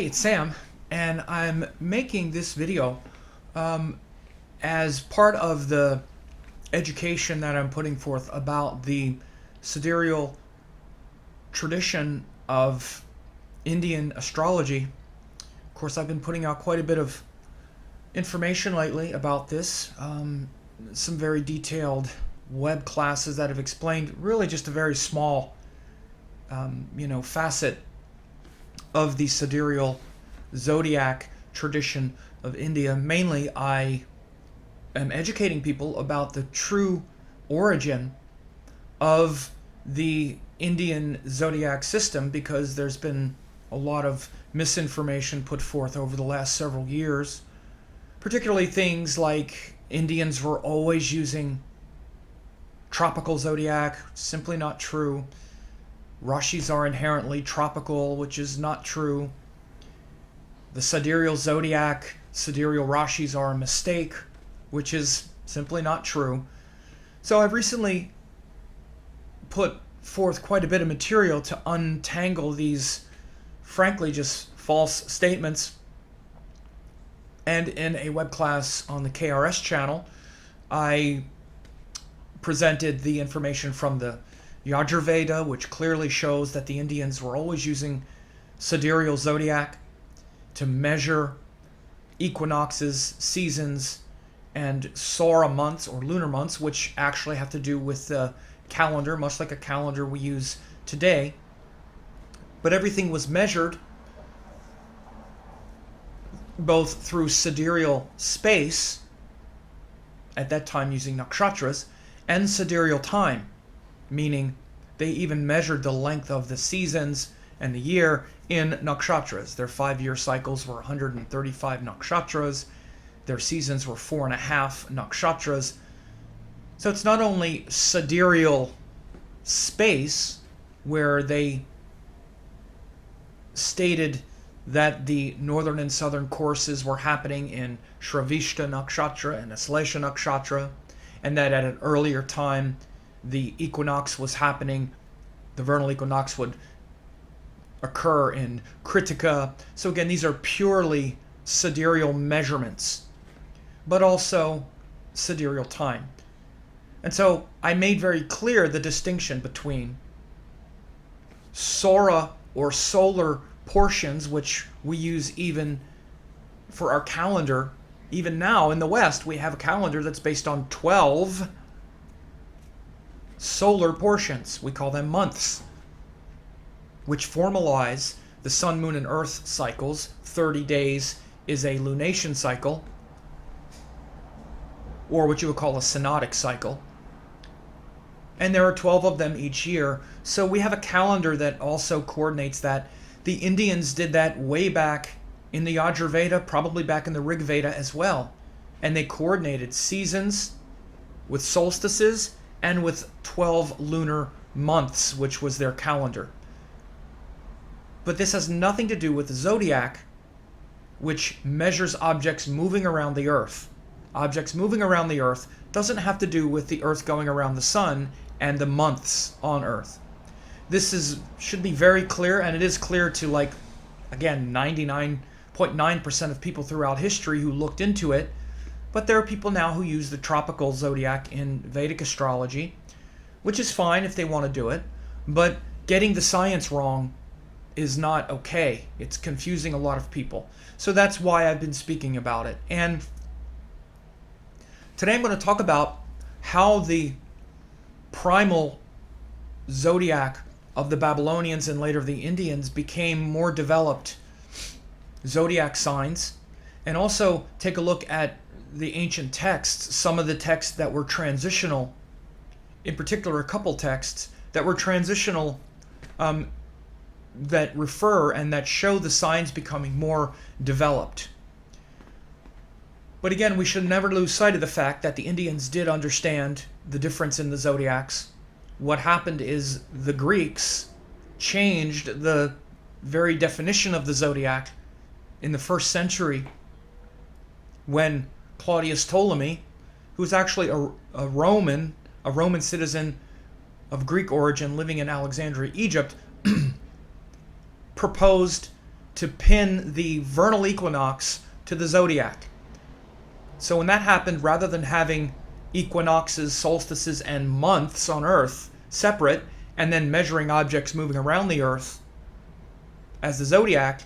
Hey, it's Sam, and I'm making this video as part of the education that I'm putting forth about the Sidereal tradition of Indian astrology. Of course, I've been putting out quite a bit of information lately about this, some very detailed web classes that have explained really just a very small, facet of the Sidereal Zodiac tradition of India. Mainly, I am educating people about the true origin of the Indian zodiac system, because there's been a lot of misinformation put forth over the last several years, particularly things like Indians were always using tropical zodiac. Simply not true. Rashis are inherently tropical, which is not true. The Sidereal Zodiac, Sidereal Rashis are a mistake, which is simply not true. So I've recently put forth quite a bit of material to untangle these, frankly, just false statements. And in a web class on the KRS channel, I presented the information from the Yajurveda, which clearly shows that the Indians were always using Sidereal Zodiac to measure equinoxes, seasons, and Saura months or lunar months, which actually have to do with the calendar, much like a calendar we use today. But everything was measured both through sidereal space, at that time using nakshatras, and sidereal time, meaning they even measured the length of the seasons and the year in nakshatras. Their 5-year cycles were 135 nakshatras. Their seasons were 4.5 nakshatras. So it's not only sidereal space, where they stated that the northern and southern courses were happening in Shravishta Nakshatra and Aslesha Nakshatra, and that at an earlier time the equinox was happening, the vernal equinox would occur in Kritika. So again, these are purely sidereal measurements, but also sidereal time. And so I made very clear the distinction between Saura or solar portions, which we use even for our calendar. Even now in the West, we have a calendar that's based on 12 solar portions. We call them months, which formalize the sun, moon, and earth cycles. 30 days is a lunation cycle, or what you would call a synodic cycle. And there are 12 of them each year. So we have a calendar that also coordinates that. The Indians did that way back in the Yajurveda, probably back in the Rig Veda as well. And they coordinated seasons with solstices and with 12 lunar months, which was their calendar. But this has nothing to do with the zodiac, which measures objects moving around the earth. Objects moving around the earth doesn't have to do with the earth going around the sun and the months on earth. This should be very clear, and it is clear to, again, 99.9% of people throughout history who looked into it. But there are people now who use the tropical zodiac in Vedic astrology, which is fine if they want to do it. But getting the science wrong is not okay. It's confusing a lot of people. So that's why I've been speaking about it. And today I'm going to talk about how the primal zodiac of the Babylonians and later the Indians became more developed zodiac signs, and also take a look at the ancient texts, some of the texts that were transitional, in particular a couple texts that were transitional, that refer and that show the signs becoming more developed. But again, we should never lose sight of the fact that the Indians did understand the difference in the zodiacs. What happened is the Greeks changed the very definition of the zodiac in the 1st century, when Claudius Ptolemy, who was actually a Roman citizen of Greek origin living in Alexandria, Egypt, proposed to pin the vernal equinox to the zodiac. So when that happened, rather than having equinoxes, solstices, and months on Earth separate, and then measuring objects moving around the Earth as the zodiac,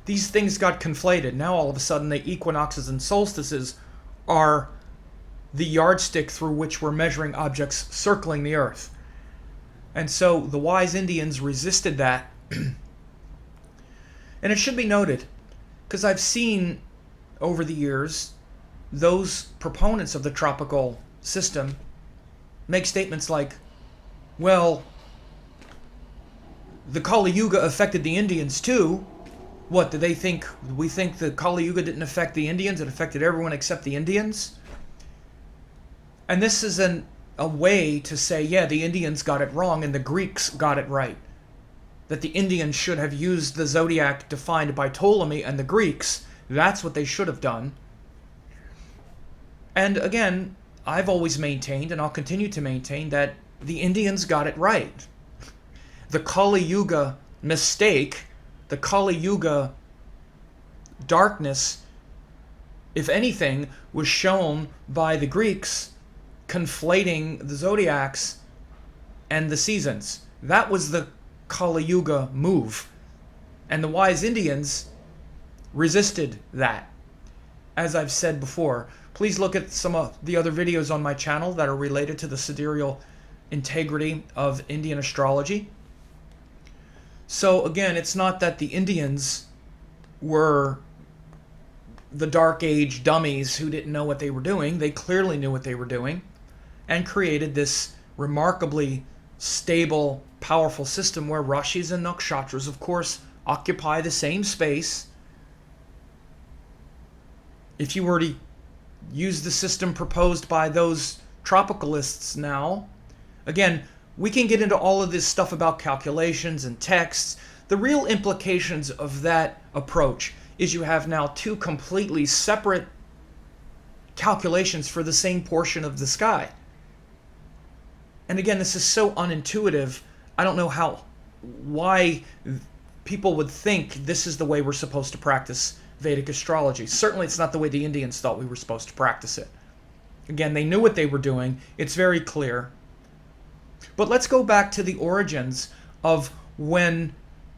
these things got conflated. Now all of a sudden the equinoxes and solstices are the yardstick through which we're measuring objects circling the Earth. And so the wise Indians resisted that. And it should be noted, because I've seen over the years those proponents of the tropical system make statements like, well, the Kali Yuga affected the Indians too. What, do they think, we think the Kali Yuga didn't affect the Indians, it affected everyone except the Indians? And this is a way to say, yeah, the Indians got it wrong and the Greeks got it right. That the Indians should have used the zodiac defined by Ptolemy, and the Greeks, that's what they should have done. And again, I've always maintained, and I'll continue to maintain, that the Indians got it right. The Kali Yuga mistake, the Kali Yuga darkness, if anything, was shown by the Greeks conflating the zodiacs and the seasons. That was the Kali Yuga move. And the wise Indians resisted that. As I've said before, please look at some of the other videos on my channel that are related to the sidereal integrity of Indian astrology. So again, it's not that the Indians were the Dark Age dummies who didn't know what they were doing. They clearly knew what they were doing and created this remarkably stable, powerful system where Rashis and Nakshatras, of course, occupy the same space. If you were to use the system proposed by those tropicalists now, again, we can get into all of this stuff about calculations and texts. The real implications of that approach is you have now two completely separate calculations for the same portion of the sky. And again, this is so unintuitive. I don't know why people would think this is the way we're supposed to practice Vedic astrology. Certainly it's not the way the Indians thought we were supposed to practice it. Again, they knew what they were doing. It's very clear. But let's go back to the origins of when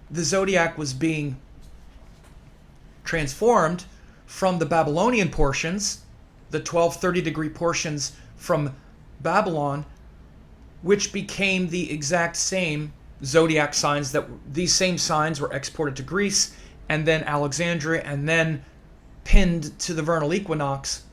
the zodiac was being transformed from the Babylonian portions, the 12-30-degree portions from Babylon, which became the exact same zodiac signs. That these same signs were exported to Greece and then Alexandria and then pinned to the vernal equinox.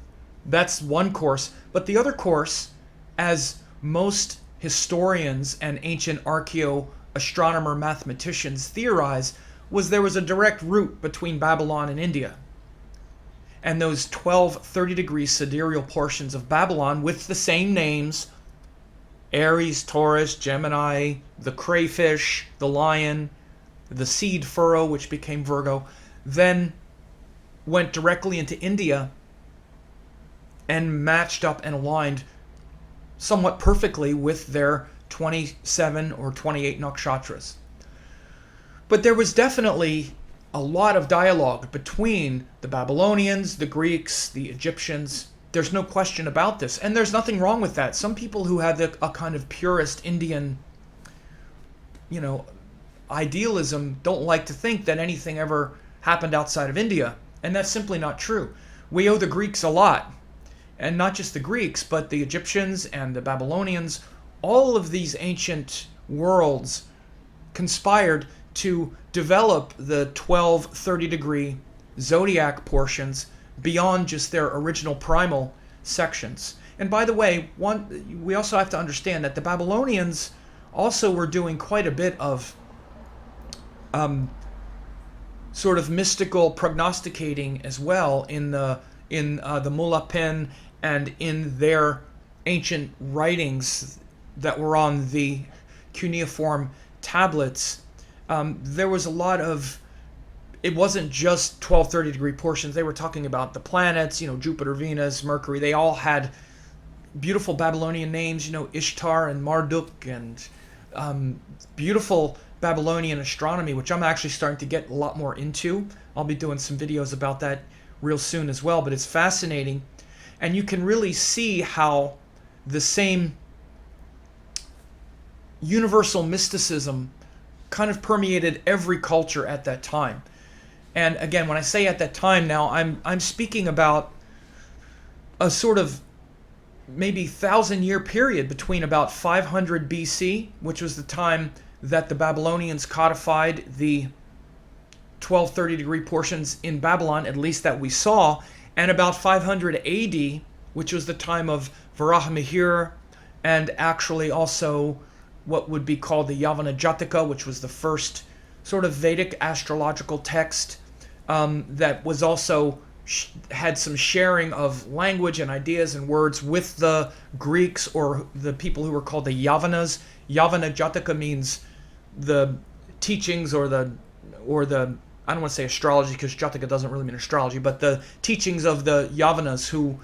That's one course. But the other course, as most historians and ancient archaeo-astronomer mathematicians theorize, was there was a direct route between Babylon and India. And those 12-30-degree sidereal portions of Babylon with the same names, Aries, Taurus, Gemini, the crayfish, the lion, the seed furrow, which became Virgo, then went directly into India and matched up and aligned somewhat perfectly with their 27 or 28 nakshatras. But there was definitely a lot of dialogue between the Babylonians, the Greeks, the Egyptians. There's no question about this, and there's nothing wrong with that. Some people who have a kind of purist Indian, idealism don't like to think that anything ever happened outside of India, and that's simply not true. We owe the Greeks a lot, and not just the Greeks, but the Egyptians and the Babylonians. All of these ancient worlds conspired to develop the 12-30-degree zodiac portions beyond just their original primal sections. And by the way, we also have to understand that the Babylonians also were doing quite a bit of sort of mystical prognosticating as well in the Mulapin and in their ancient writings that were on the cuneiform tablets. There was a lot of, it wasn't just 12-30-degree portions. They were talking about the planets, Jupiter, Venus, Mercury. They all had beautiful Babylonian names, Ishtar and Marduk, and beautiful Babylonian astronomy, which I'm actually starting to get a lot more into. I'll be doing some videos about that real soon as well, but it's fascinating. And you can really see how the same universal mysticism kind of permeated every culture at that time. And again, when I say at that time now, I'm speaking about a sort of maybe 1,000-year period between about 500 BC, which was the time that the Babylonians codified the 1230-degree portions in Babylon, at least that we saw, and about 500 AD, which was the time of Varaha Mihira, and actually also what would be called the Yavana Jataka, which was the first sort of Vedic astrological text that was also had some sharing of language and ideas and words with the Greeks, or the people who were called the Yavanas. Yavana Jataka means the teachings or the I don't want to say astrology, because Jataka doesn't really mean astrology, but the teachings of the Yavanas, who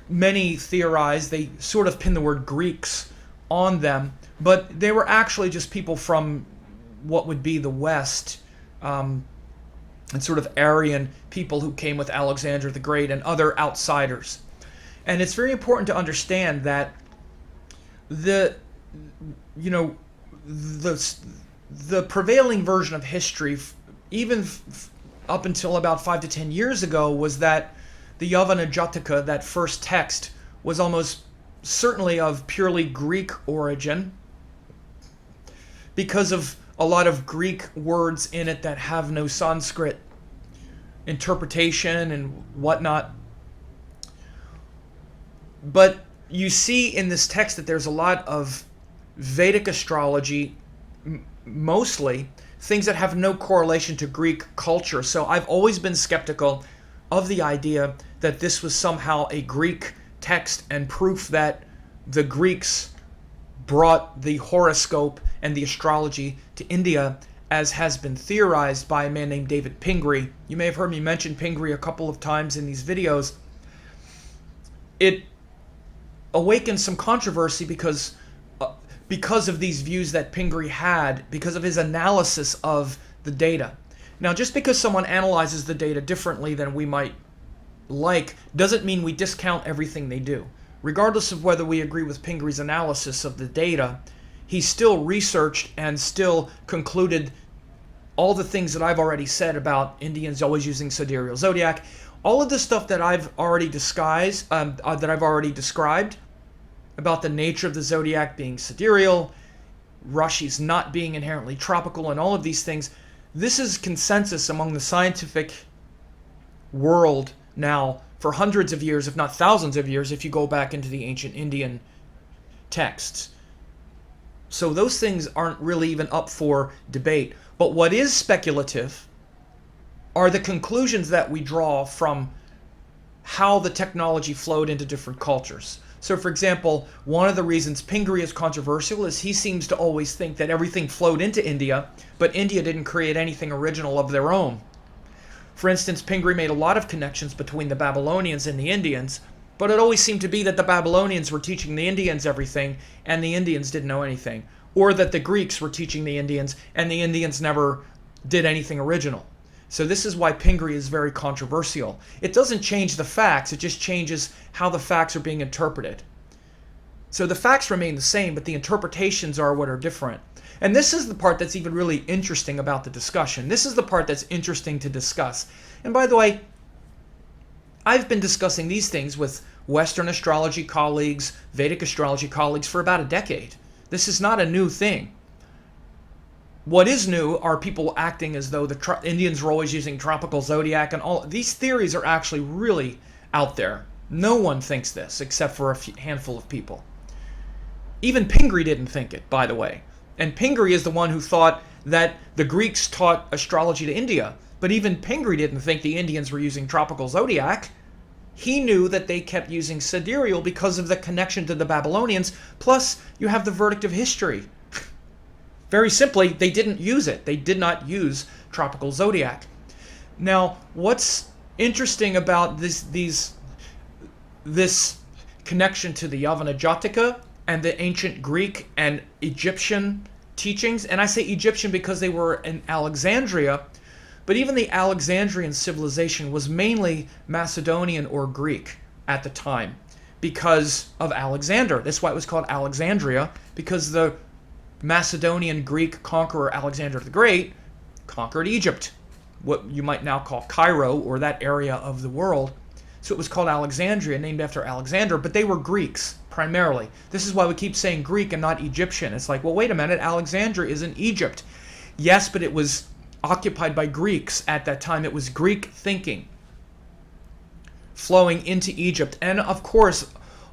many theorize, they sort of pin the word Greeks on them, but they were actually just people from what would be the West, and sort of Aryan people who came with Alexander the Great and other outsiders. And it's very important to understand that the prevailing version of history, even up until about 5 to 10 years ago, was that the Yavana Jataka, that first text, was almost certainly of purely Greek origin, because of a lot of Greek words in it that have no Sanskrit interpretation and whatnot. But you see in this text that there's a lot of Vedic astrology, mostly things that have no correlation to Greek culture. So I've always been skeptical of the idea that this was somehow a Greek text and proof that the Greeks brought the horoscope and the astrology to India, as has been theorized by a man named David Pingree. You may have heard me mention Pingree a couple of times in these videos. It awakened some controversy because of these views that Pingree had, because of his analysis of the data. Now, just because someone analyzes the data differently than we might like, doesn't mean we discount everything they do. Regardless of whether we agree with Pingree's analysis of the data, he still researched and still concluded all the things that I've already said about Indians always using Sidereal Zodiac. All of the stuff that I've already described about the nature of the zodiac being sidereal, Rashi's not being inherently tropical, and all of these things, this is consensus among the scientific world now for hundreds of years, if not thousands of years, if you go back into the ancient Indian texts. So those things aren't really even up for debate. But what is speculative are the conclusions that we draw from how the technology flowed into different cultures. So, for example, one of the reasons Pingree is controversial is he seems to always think that everything flowed into India, but India didn't create anything original of their own. For instance, Pingree made a lot of connections between the Babylonians and the Indians, but it always seemed to be that the Babylonians were teaching the Indians everything, and the Indians didn't know anything. Or that the Greeks were teaching the Indians, and the Indians never did anything original. So this is why Pingree is very controversial. It doesn't change the facts, it just changes how the facts are being interpreted. So the facts remain the same, but the interpretations are what are different. And this is the part that's even really interesting about the discussion. This is the part that's interesting to discuss. And by the way, I've been discussing these things with Western astrology colleagues, Vedic astrology colleagues for about a decade. This is not a new thing. What is new are people acting as though the Indians were always using tropical zodiac, and all these theories are actually really out there. No one thinks this except for a handful of people. Even Pingree didn't think it, by the way. And Pingree is the one who thought that the Greeks taught astrology to India. But even Pingree didn't think the Indians were using tropical zodiac. He knew that they kept using sidereal because of the connection to the Babylonians. Plus, you have the verdict of history. Very simply, they didn't use it. They did not use tropical zodiac. Now, what's interesting about this connection to the Yavana Jataka and the ancient Greek and Egyptian teachings, and I say Egyptian because they were in Alexandria, but even the Alexandrian civilization was mainly Macedonian or Greek at the time because of Alexander. That's why it was called Alexandria, because the Macedonian Greek conqueror Alexander the Great conquered Egypt, what you might now call Cairo, or that area of the world. So it was called Alexandria, named after Alexander, but they were Greeks primarily. This is why we keep saying Greek and not Egyptian. It's like, well, wait a minute, Alexandria is in Egypt. Yes, but it was occupied by Greeks at that time. It was Greek thinking flowing into Egypt. And of course,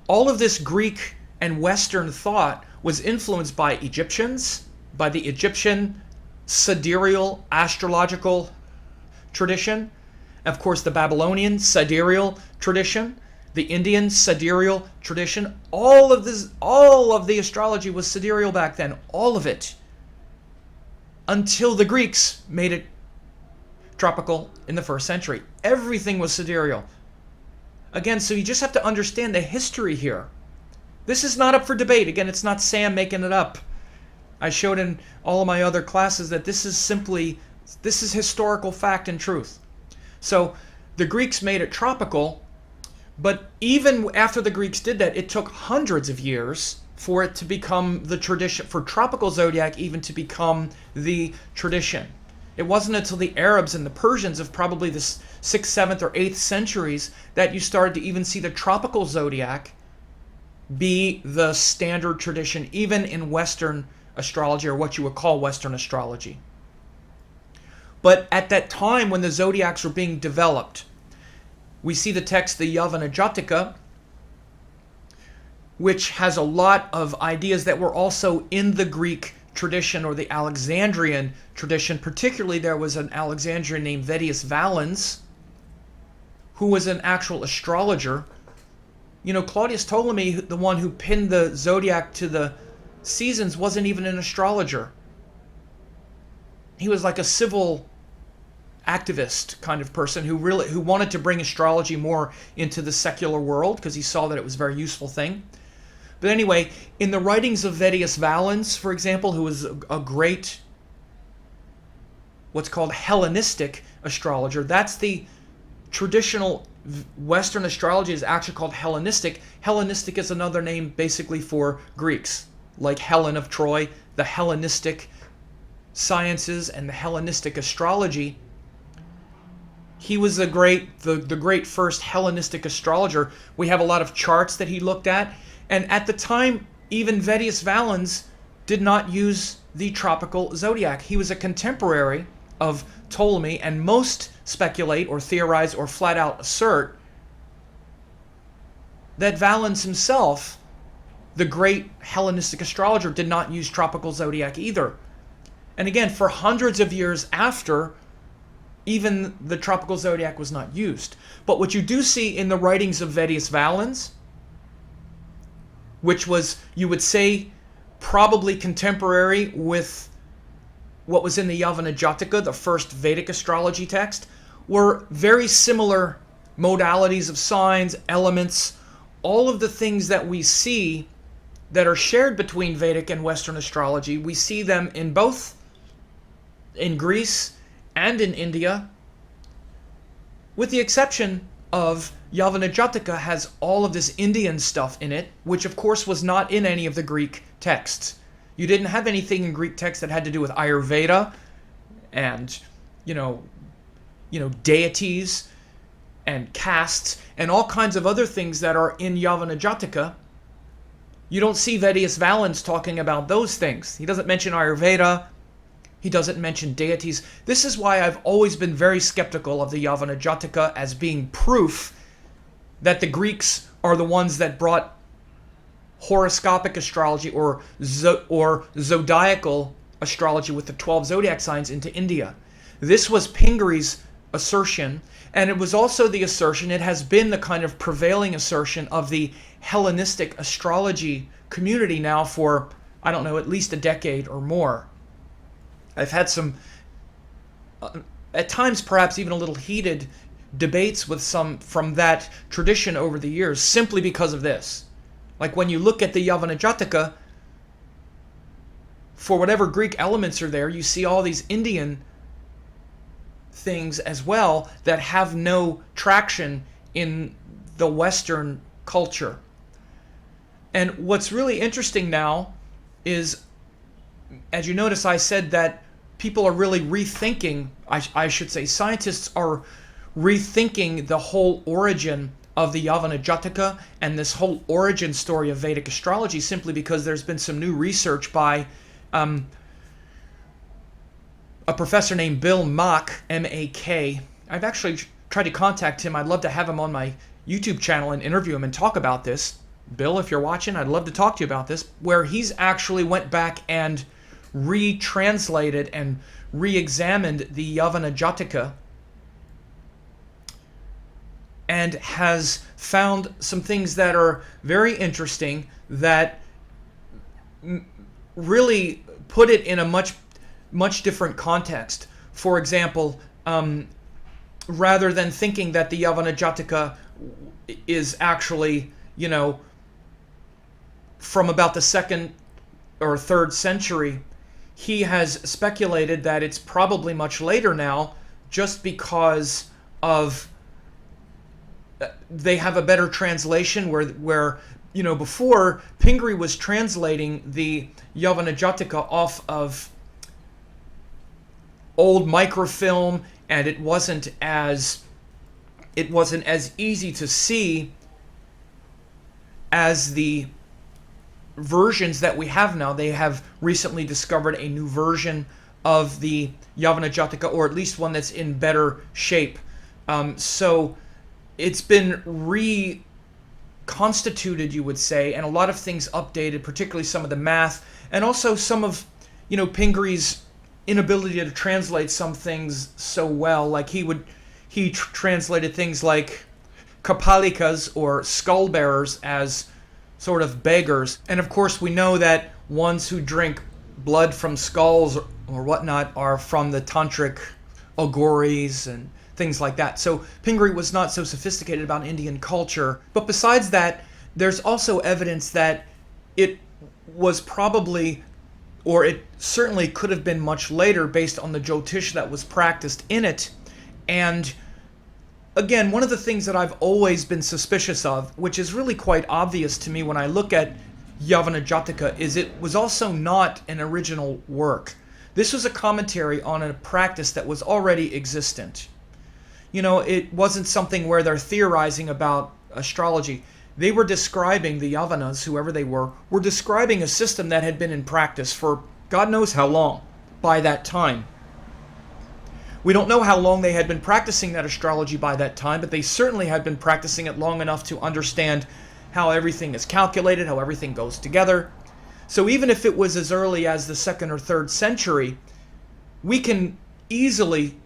all of this Greek and Western thought was influenced by Egyptians, by the Egyptian Sidereal astrological tradition, of course the Babylonian Siderial tradition, the Indian Siderial tradition. All of the astrology was sidereal back then, all of it, until the Greeks made it tropical in the 1st century. Everything was sidereal. Again, so you just have to understand the history here. This is not up for debate. Again, it's not Sam making it up. I showed in all of my other classes that this is historical fact and truth. So the Greeks made it tropical, but even after the Greeks did that, it took hundreds of years for it to become the tradition, for tropical zodiac even to become the tradition. It wasn't until the Arabs and the Persians of probably the 6th, 7th, or 8th centuries that you started to even see the tropical zodiac be the standard tradition, even in Western astrology, or what you would call Western astrology. But at that time when the zodiacs were being developed, we see the text, the Yavana Jataka, which has a lot of ideas that were also in the Greek tradition or the Alexandrian tradition. Particularly, there was an Alexandrian named Vettius Valens, who was an actual astrologer. You know, Claudius Ptolemy, the one who pinned the zodiac to the seasons, wasn't even an astrologer. He was like a civil activist kind of person who wanted to bring astrology more into the secular world because he saw that it was a very useful thing. But anyway, in the writings of Vettius Valens, for example, who was a great, what's called Hellenistic astrologer, that's the traditional Western astrology is actually called Hellenistic. Hellenistic is another name basically for Greeks, like Helen of Troy, the Hellenistic sciences and the Hellenistic astrology. He was the great first Hellenistic astrologer. We have a lot of charts that he looked at. And at the time, even Vettius Valens did not use the tropical zodiac. He was a contemporary of Ptolemy, and most speculate or theorize or flat out assert that Valens himself, the great Hellenistic astrologer, did not use tropical zodiac either. And again, for hundreds of years after, even the tropical zodiac was not used. But what you do see in the writings of Vettius Valens, which was, you would say, probably contemporary with what was in the Yavana Jataka, the first Vedic astrology text, were very similar modalities of signs, elements, all of the things that we see that are shared between Vedic and Western astrology. We see them in both in Greece and in India, with the exception of Yavana Jataka has all of this Indian stuff in it, which of course was not in any of the Greek texts. You didn't have anything in Greek text that had to do with Ayurveda and, deities and castes and all kinds of other things that are in Yavana Jataka. You don't see Vettius Valens talking about those things. He doesn't mention Ayurveda. He doesn't mention deities. This is why I've always been very skeptical of the Yavana Jataka as being proof that the Greeks are the ones that brought horoscopic astrology or zodiacal astrology with the 12 zodiac signs into India. This was Pingree's assertion, and it was also the assertion, it has been the kind of prevailing assertion of the Hellenistic astrology community now for, I don't know, at least a decade or more. I've had some, at times perhaps even a little heated debates with some from that tradition over the years, simply because of this. Like when you look at the Yavana Jataka, for whatever Greek elements are there, you see all these Indian things as well that have no traction in the Western culture. And what's really interesting now is, as you notice, I said that people are really rethinking, I should say scientists are rethinking the whole origin of the Yavana Jataka and this whole origin story of Vedic astrology, simply because there's been some new research by a professor named Bill Mack, M-A-K. I've actually tried to contact him. I'd love to have him on my YouTube channel and interview him and talk about this. Bill, if you're watching, I'd love to talk to you about this, where he's actually went back and retranslated and re-examined the Yavana Jataka and has found some things that are very interesting that really put it in a much different context. For example, rather than thinking that the Yavana Jataka is actually, from about the 2nd or 3rd century, he has speculated that it's probably much later now, just because of they have a better translation where before Pingree was translating the Yavana Jataka off of old microfilm, and it wasn't as easy to see as the versions that we have now. They have recently discovered a new version of the Yavana Jataka, or at least one that's in better shape. So it's been reconstituted, you would say, and a lot of things updated, particularly some of the math, and also some of, Pingree's inability to translate some things so well. Like he translated things like kapalikas, or skull bearers, as sort of beggars. And of course we know that ones who drink blood from skulls or whatnot are from the tantric agoris and things like that. So Pingree was not so sophisticated about Indian culture. But besides that, there's also evidence that it was probably, or it certainly could have been much later, based on the Jyotish that was practiced in it. And again, one of the things that I've always been suspicious of, which is really quite obvious to me when I look at Yavana Jataka, is it was also not an original work. This was a commentary on a practice that was already existent. It wasn't something where they're theorizing about astrology. They were describing, the Yavanas, whoever they were describing a system that had been in practice for God knows how long by that time. We don't know how long they had been practicing that astrology by that time, but they certainly had been practicing it long enough to understand how everything is calculated, how everything goes together. So even if it was as early as the 2nd or 3rd century, we can easily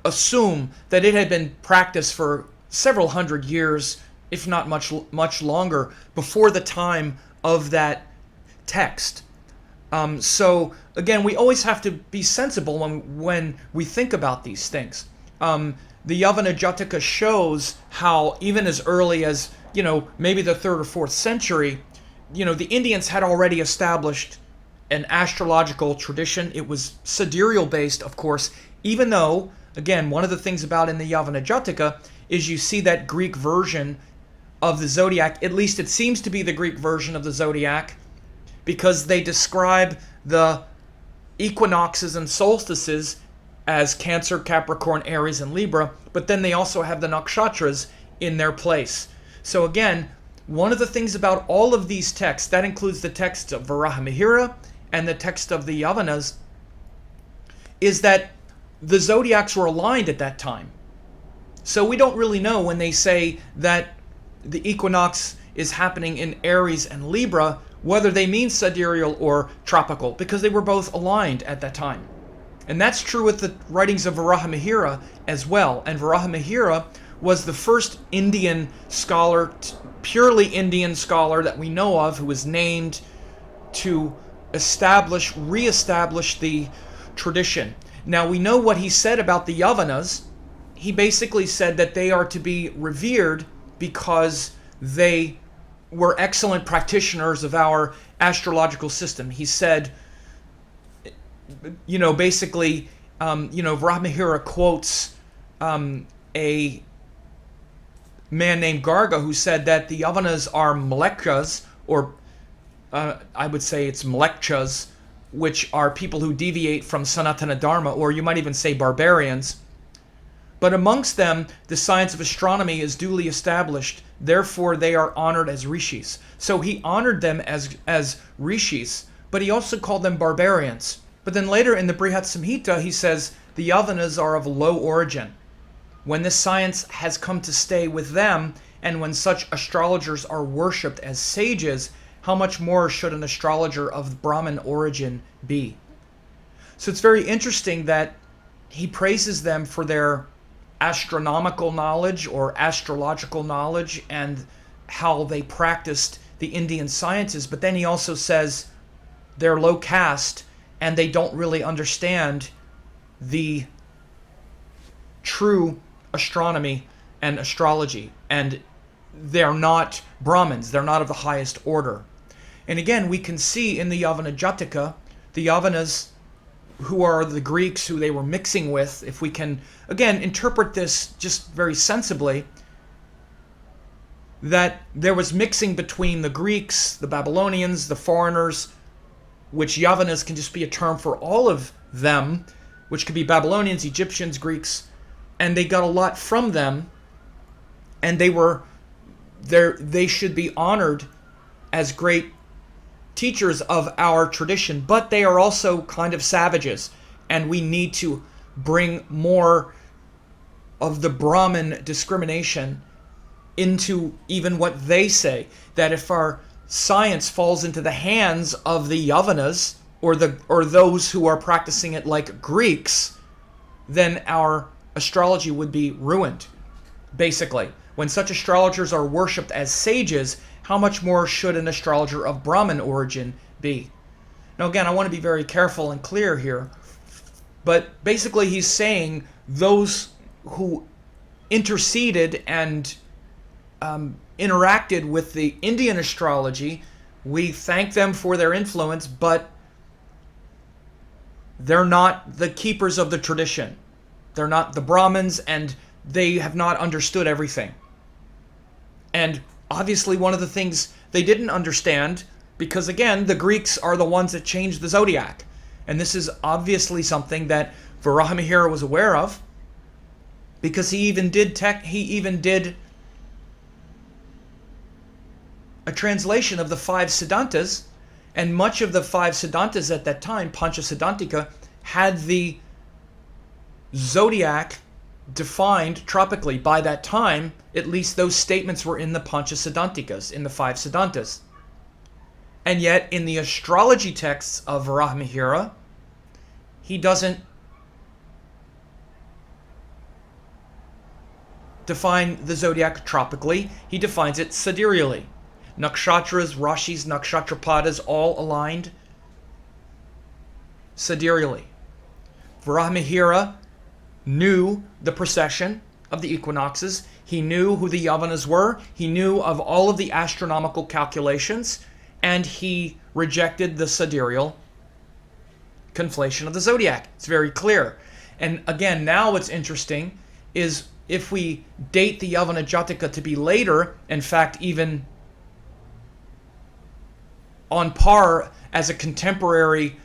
assume that it had been practiced for several hundred years, if not much longer, before the time of that text. So again, we always have to be sensible when we think about these things. The Yavana Jataka shows how even as early as, maybe the 3rd or 4th century, the Indians had already established an astrological tradition. It was sidereal based, of course, even though, again, one of the things about in the Yavana Jataka is you see that Greek version of the zodiac. At least it seems to be the Greek version of the zodiac, because they describe the equinoxes and solstices as Cancer, Capricorn, Aries, and Libra, but then they also have the nakshatras in their place. So again, one of the things about all of these texts, that includes the text of Varaha Mihira and the text of the Yavanas, is that the zodiacs were aligned at that time. So we don't really know when they say that the equinox is happening in Aries and Libra, whether they mean sidereal or tropical, because they were both aligned at that time. And that's true with the writings of Varaha Mihira as well. And Varaha Mihira was the first Indian scholar, purely Indian scholar that we know of, who was named to reestablish the tradition. Now we know what he said about the Yavanas. He basically said that they are to be revered because they were excellent practitioners of our astrological system. He said, basically, Varaha Mihira quotes a man named Garga who said that the Yavanas are Mlekchas, or I would say it's Mlekchas, which are people who deviate from Sanatana Dharma, or you might even say barbarians. But amongst them, the science of astronomy is duly established. Therefore, they are honored as rishis. So he honored them as rishis, but he also called them barbarians. But then later in the Brihat Samhita, he says the Yavanas are of low origin. When this science has come to stay with them, and when such astrologers are worshipped as sages, how much more should an astrologer of Brahmin origin be? So it's very interesting that he praises them for their astronomical knowledge or astrological knowledge and how they practiced the Indian sciences, but then he also says they're low caste and they don't really understand the true astronomy and astrology, and they're not Brahmins, they're not of the highest order. And again, we can see in the Yavana Jataka, the Yavanas, who are the Greeks who they were mixing with, if we can, again, interpret this just very sensibly, that there was mixing between the Greeks, the Babylonians, the foreigners, which Yavanas can just be a term for all of them, which could be Babylonians, Egyptians, Greeks, and they got a lot from them, and they should be honored as great teachers of our tradition, but they are also kind of savages, and we need to bring more of the Brahmin discrimination into even what they say, that if our science falls into the hands of the Yavanas or those who are practicing it like Greeks, then our astrology would be ruined. Basically, when such astrologers are worshipped as sages, how much more should an astrologer of Brahmin origin be? Now again, I want to be very careful and clear here, but basically he's saying those who interceded and interacted with the Indian astrology, we thank them for their influence, but they're not the keepers of the tradition. They're not the Brahmins, and they have not understood everything. And obviously one of the things they didn't understand, because again, the Greeks are the ones that changed the zodiac. And this is obviously something that Varaha Mihira was aware of, because he even did a translation of the 5 Siddhantas, and much of the 5 Siddhantas at that time, Pancha Siddhantika, had the zodiac defined tropically. By that time, at least those statements were in the Pancha Siddhantikas, in the 5 Siddhantas. And yet, in the astrology texts of Varaha Mihira, he doesn't define the zodiac tropically, he defines it sidereally. Nakshatras, Rashis, Nakshatrapadas, all aligned sidereally. Varaha Mihira knew the precession of the equinoxes. He knew who the Yavanas were. He knew of all of the astronomical calculations, and he rejected the sidereal conflation of the zodiac. It's very clear. And again, now what's interesting is if we date the Yavana Jataka to be later, in fact, even on par as a contemporary,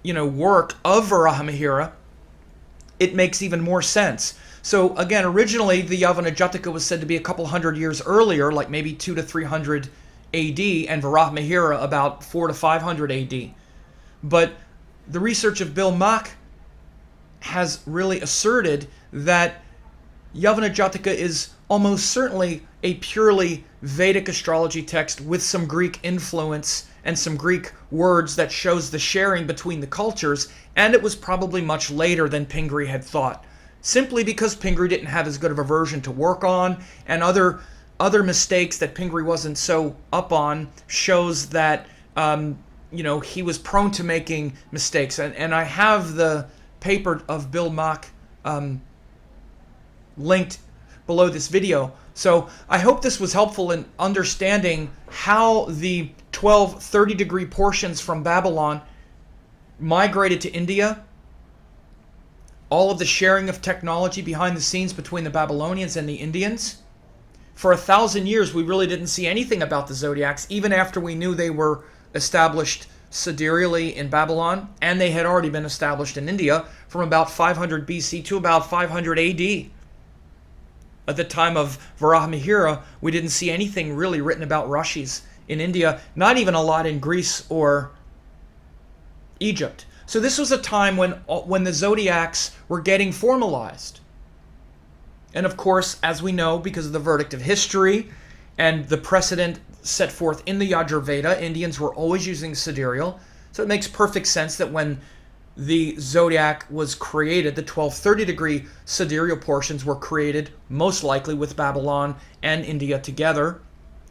work of Varaha Mihira, it makes even more sense. So again, originally the Yavana Jataka was said to be a couple hundred years earlier, like maybe 200 to 300 AD, and Varaha Mihira about 400 to 500 AD. But the research of Bill Mack has really asserted that Yavana Jataka is almost certainly a purely Vedic astrology text with some Greek influence and some Greek words that shows the sharing between the cultures, and it was probably much later than Pingree had thought, simply because Pingree didn't have as good of a version to work on, and other mistakes that Pingree wasn't so up on shows that he was prone to making mistakes. And I have the paper of Bill Mack linked below this video. So I hope this was helpful in understanding how the 12 30-degree portions from Babylon migrated to India. All of the sharing of technology behind the scenes between the Babylonians and the Indians. For 1,000 years, we really didn't see anything about the zodiacs, even after we knew they were established sidereally in Babylon, and they had already been established in India from about 500 BC to about 500 AD. At the time of Varaha Mihira, we didn't see anything really written about Rashis in India, not even a lot in Greece or Egypt. So this was a time when the zodiacs were getting formalized. And of course, as we know, because of the verdict of history and the precedent set forth in the Yajurveda, Indians were always using sidereal. So it makes perfect sense that when the zodiac was created, the 12 30-degree sidereal portions were created, most likely with Babylon and India together,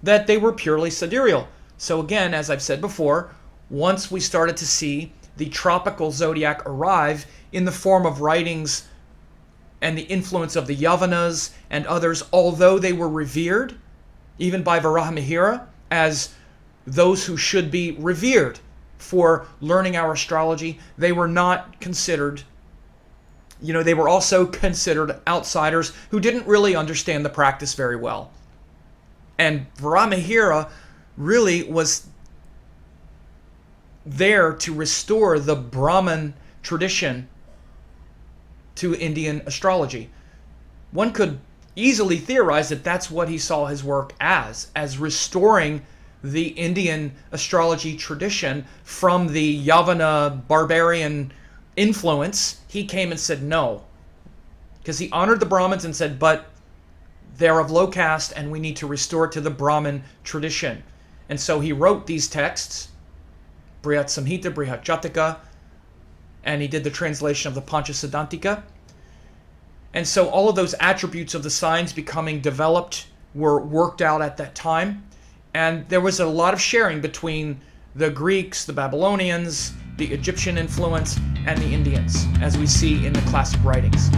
that they were purely sidereal. So again, as I've said before, once we started to see the tropical zodiac arrive in the form of writings and the influence of the Yavanas and others, although they were revered, even by Varaha Mihira, as those who should be revered for learning our astrology, they were not considered, they were also considered outsiders who didn't really understand the practice very well. And Varaha Mihira really was there to restore the Brahmin tradition to Indian astrology. One could easily theorize that that's what he saw his work as restoring the Indian astrology tradition from the Yavana barbarian influence. He came and said no, because he honored the Brahmins and said, but they're of low caste and we need to restore it to the Brahmin tradition. And so he wrote these texts, Brihat Samhita, Brihat Jataka, and he did the translation of the Panchasiddhantika. And so all of those attributes of the signs becoming developed were worked out at that time. And there was a lot of sharing between the Greeks, the Babylonians, the Egyptian influence, and the Indians, as we see in the classic writings.